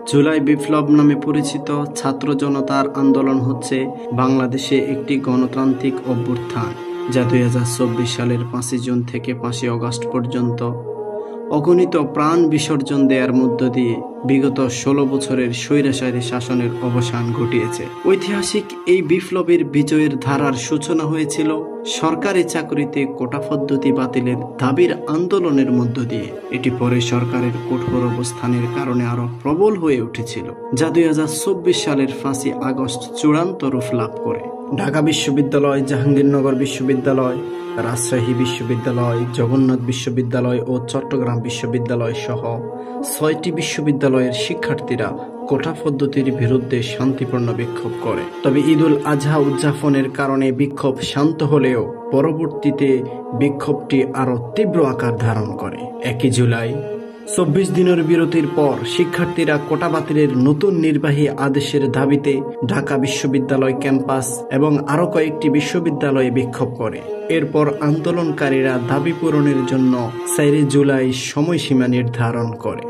জুলাই বিপ্লব নামে পরিচিত ছাত্র জনতার আন্দোলন হচ্ছে বাংলাদেশে একটি গণতান্ত্রিক অভ্যুত্থান যা 2024 সালের 5 জুন থেকে 5 আগস্ট পর্যন্ত অগণিত প্রাণ বিসর্জন দেওয়ার মধ্য দিয়ে বিগত 16 বছরের স্বৈরাচারী শাসনের অবসান ঘটিয়েছে। ঐতিহাসিক এই বিপ্লবের বিজয়ের ধারার সূচনা হয়েছিল সরকারি চাকরিতে কোটা পদ্ধতি বাতিলের দাবির আন্দোলনের মধ্য দিয়ে। এটি পরে সরকারের কঠোর অবস্থানের কারণে আরো প্রবল হয়ে উঠেছিল, যা 2024 সালের 5 আগস্ট চূড়ান্ত রূপ লাভ করে। ঢাকা বিশ্ববিদ্যালয়, জাহাঙ্গীরনগর বিশ্ববিদ্যালয়, রাজশাহী বিশ্ববিদ্যালয়, জগন্নাথ বিশ্ববিদ্যালয় ও চট্টগ্রাম বিশ্ববিদ্যালয় সহ 6টি বিশ্ববিদ্যালয়ের শিক্ষার্থীরা কোটা পদ্ধতির বিরুদ্ধে শান্তিপূর্ণ বিক্ষোভ করে। তবে ঈদুল আজহা উদযাপনের কারণে বিক্ষোভ শান্ত হলেও পরবর্তীতে বিক্ষোভটি আরো তীব্র আকার ধারণ করে। 1 জুলাই 24 দিনের বিরতির পর শিক্ষার্থীরা কোটা বাতিলের নতুন নির্বাহী আদেশের দাবিতে ঢাকা বিশ্ববিদ্যালয় ক্যাম্পাস এবং আরো কয়েকটি বিশ্ববিদ্যালয়ে বিক্ষোভ করে। এরপর আন্দোলনকারীরা দাবি পূরণের জন্য 4 জুলাই সময়সীমা নির্ধারণ করে।